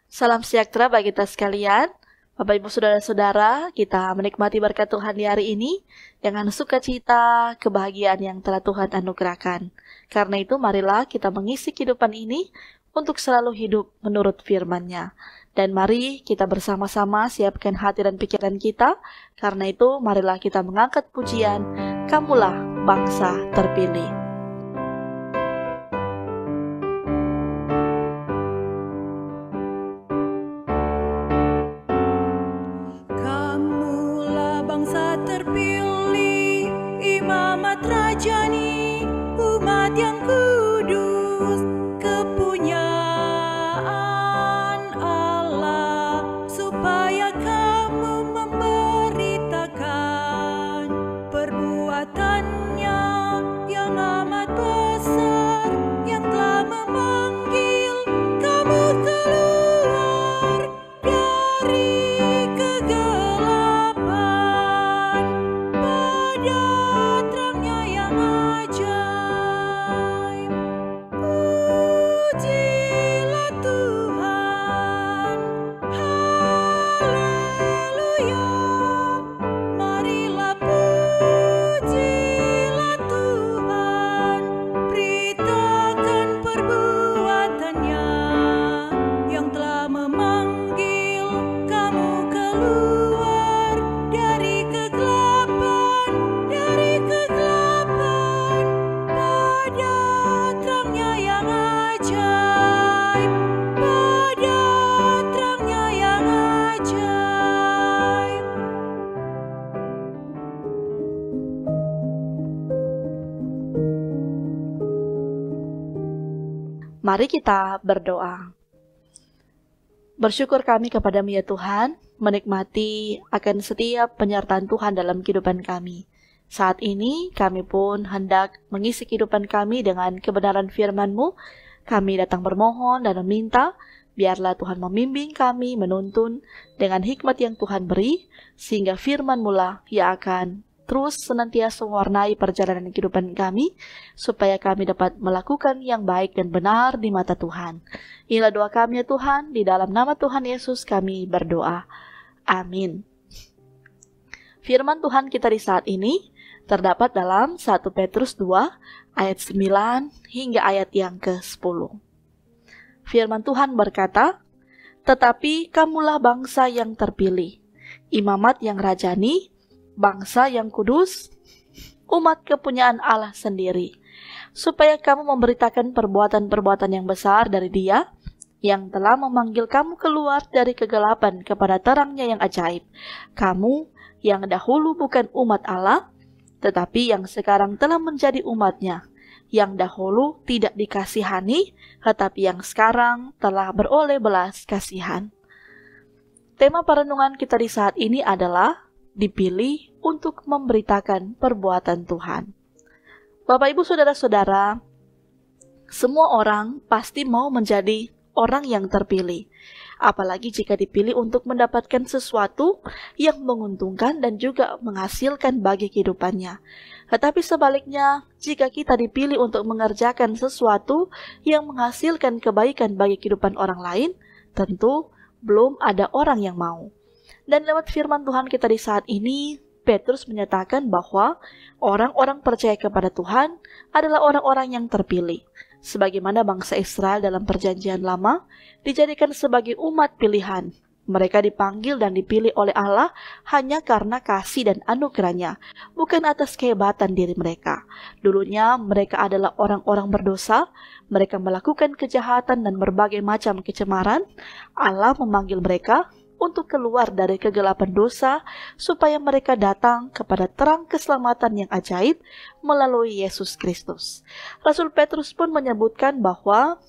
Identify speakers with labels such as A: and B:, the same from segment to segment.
A: Salam sejahtera bagi kita sekalian. Bapak Ibu Saudara-saudara, kita menikmati berkat Tuhan di hari ini dengan sukacita, kebahagiaan yang telah Tuhan anugerahkan. Karena itu marilah kita mengisi kehidupan ini untuk selalu hidup menurut firman-Nya. Dan mari kita bersama-sama siapkan hati dan pikiran kita. Karena itu marilah kita mengangkat pujian, Kamulah bangsa terpilih.
B: Rajani, umat yang kudus, kepunyaan Allah, supaya kamu memberitakan perbuatannya yang amat besar, yang telah memanggil kamu keluar dari kegelapan pada terangnya yang ajaib. Pujilah Tuhan, haleluya. Marilah pujilah Tuhan, beritakan perbuatannya yang telah memanggil kamu keluar dari kegelapan pada terangnya yang ajaib, pada terangnya yang ajaib.
A: Mari kita berdoa. Bersyukur kami kepadamu ya Tuhan, menikmati akan setiap penyertaan Tuhan dalam kehidupan kami. Saat ini kami pun hendak mengisi kehidupan kami dengan kebenaran firman-Mu. Kami datang bermohon dan meminta, biarlah Tuhan membimbing kami, menuntun dengan hikmat yang Tuhan beri, sehingga firman-Mu lah yang akan terus senantiasa mewarnai perjalanan kehidupan kami, supaya kami dapat melakukan yang baik dan benar di mata Tuhan. Inilah doa kami ya Tuhan, di dalam nama Tuhan Yesus kami berdoa. Amin. Firman Tuhan kita di saat ini terdapat dalam 1 Petrus 2 ayat 9 hingga ayat yang ke-10. Firman Tuhan berkata, "Tetapi kamulah bangsa yang terpilih, imamat yang rajani, bangsa yang kudus, umat kepunyaan Allah sendiri, supaya kamu memberitakan perbuatan-perbuatan yang besar dari Dia, yang telah memanggil kamu keluar dari kegelapan kepada terangnya yang ajaib. Kamu yang dahulu bukan umat Allah, tetapi yang sekarang telah menjadi umat-Nya, yang dahulu tidak dikasihani, tetapi yang sekarang telah beroleh belas kasihan." Tema perenungan kita di saat ini adalah dipilih untuk memberitakan perbuatan Tuhan. Bapak Ibu Saudara-saudara, semua orang pasti mau menjadi orang yang terpilih. Apalagi jika dipilih untuk mendapatkan sesuatu yang menguntungkan dan juga menghasilkan bagi kehidupannya. Tetapi sebaliknya, jika kita dipilih untuk mengerjakan sesuatu yang menghasilkan kebaikan bagi kehidupan orang lain, tentu belum ada orang yang mau. Dan lewat firman Tuhan kita di saat ini, Petrus menyatakan bahwa orang-orang percaya kepada Tuhan adalah orang-orang yang terpilih. Sebagaimana bangsa Israel dalam perjanjian lama dijadikan sebagai umat pilihan. Mereka dipanggil dan dipilih oleh Allah hanya karena kasih dan anugerah-Nya, bukan atas kehebatan diri mereka. Dulunya mereka adalah orang-orang berdosa, mereka melakukan kejahatan dan berbagai macam kecemaran. Allah memanggil mereka untuk keluar dari kegelapan dosa, supaya mereka datang kepada terang keselamatan yang ajaib melalui Yesus Kristus. Rasul Petrus pun menyebutkan bahwa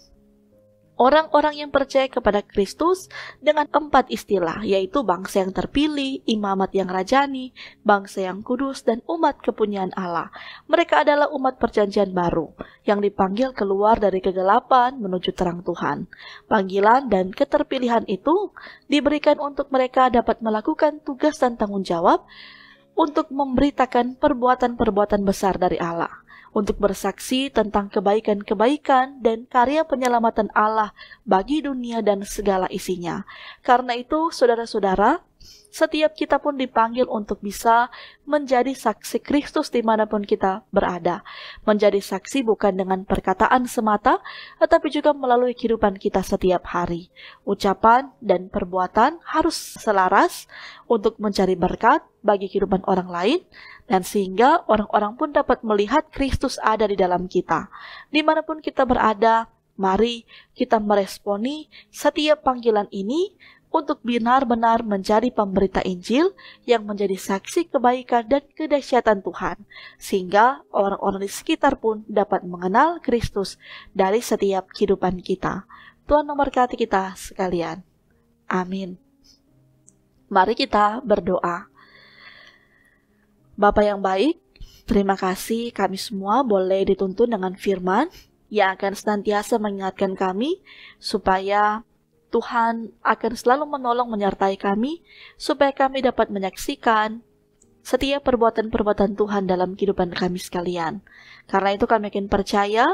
A: orang-orang yang percaya kepada Kristus dengan 4 istilah, yaitu bangsa yang terpilih, imamat yang rajani, bangsa yang kudus, dan umat kepunyaan Allah. Mereka adalah umat perjanjian baru, yang dipanggil keluar dari kegelapan menuju terang Tuhan. Panggilan dan keterpilihan itu diberikan untuk mereka dapat melakukan tugas dan tanggung jawab untuk memberitakan perbuatan-perbuatan besar dari Allah, untuk bersaksi tentang kebaikan-kebaikan dan karya penyelamatan Allah bagi dunia dan segala isinya. Karena itu, saudara-saudara, setiap kita pun dipanggil untuk bisa menjadi saksi Kristus dimanapun kita berada. Menjadi saksi bukan dengan perkataan semata, tetapi juga melalui kehidupan kita setiap hari. Ucapan dan perbuatan harus selaras untuk mencari berkat bagi kehidupan orang lain, dan sehingga orang-orang pun dapat melihat Kristus ada di dalam kita. Dimanapun kita berada, mari kita meresponi setiap panggilan ini untuk benar-benar menjadi pemberita Injil yang menjadi saksi kebaikan dan kedahsyatan Tuhan, sehingga orang-orang di sekitar pun dapat mengenal Kristus dari setiap kehidupan kita. Tuhan memberkati kita sekalian. Amin. Mari kita berdoa. Bapa yang baik, terima kasih kami semua boleh dituntun dengan firman yang akan senantiasa mengingatkan kami supaya Tuhan akan selalu menolong menyertai kami, supaya kami dapat menyaksikan setiap perbuatan-perbuatan Tuhan dalam kehidupan kami sekalian. Karena itu kami akan percaya,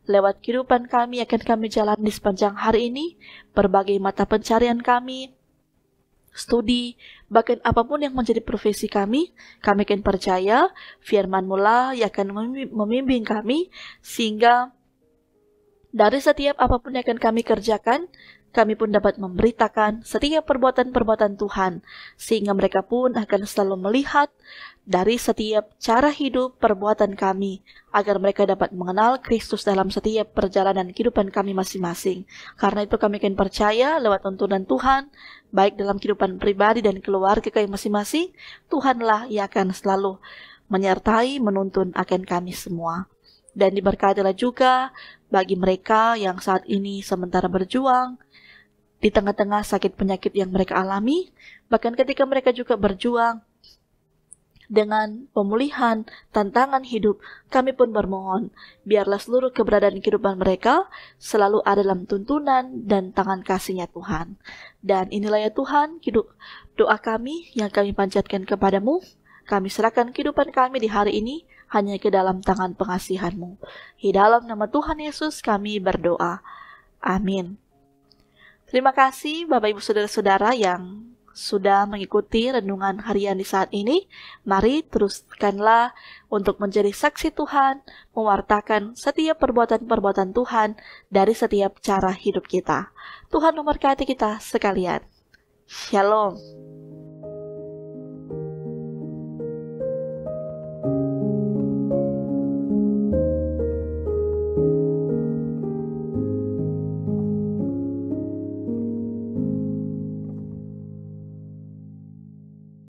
A: lewat kehidupan kami akan kami jalani sepanjang hari ini, berbagai mata pencarian kami, studi, bahkan apapun yang menjadi profesi kami akan percaya firman-Mu lah yang akan membimbing kami, sehingga dari setiap apapun yang akan kami kerjakan, kami pun dapat memberitakan setiap perbuatan-perbuatan Tuhan, sehingga mereka pun akan selalu melihat dari setiap cara hidup perbuatan kami, agar mereka dapat mengenal Kristus dalam setiap perjalanan kehidupan kami masing-masing. Karena itu kami akan percaya lewat tuntunan Tuhan, baik dalam kehidupan pribadi dan keluarga kami masing-masing, Tuhanlah yang akan selalu menyertai, menuntun akan kami semua. Dan diberkatilah juga bagi mereka yang saat ini sementara berjuang di tengah-tengah sakit penyakit yang mereka alami, bahkan ketika mereka juga berjuang dengan pemulihan tantangan hidup, kami pun bermohon, biarlah seluruh keberadaan kehidupan mereka selalu ada dalam tuntunan dan tangan kasih-Nya Tuhan. Dan inilah ya Tuhan, doa kami yang kami panjatkan kepadamu. Kami serahkan kehidupan kami di hari ini hanya ke dalam tangan pengasihan-Mu. Di dalam nama Tuhan Yesus kami berdoa. Amin. Terima kasih Bapak Ibu Saudara-saudara yang sudah mengikuti renungan harian di saat ini. Mari teruskanlah untuk menjadi saksi Tuhan, mewartakan setiap perbuatan-perbuatan Tuhan dari setiap cara hidup kita. Tuhan memberkati kita sekalian. Shalom.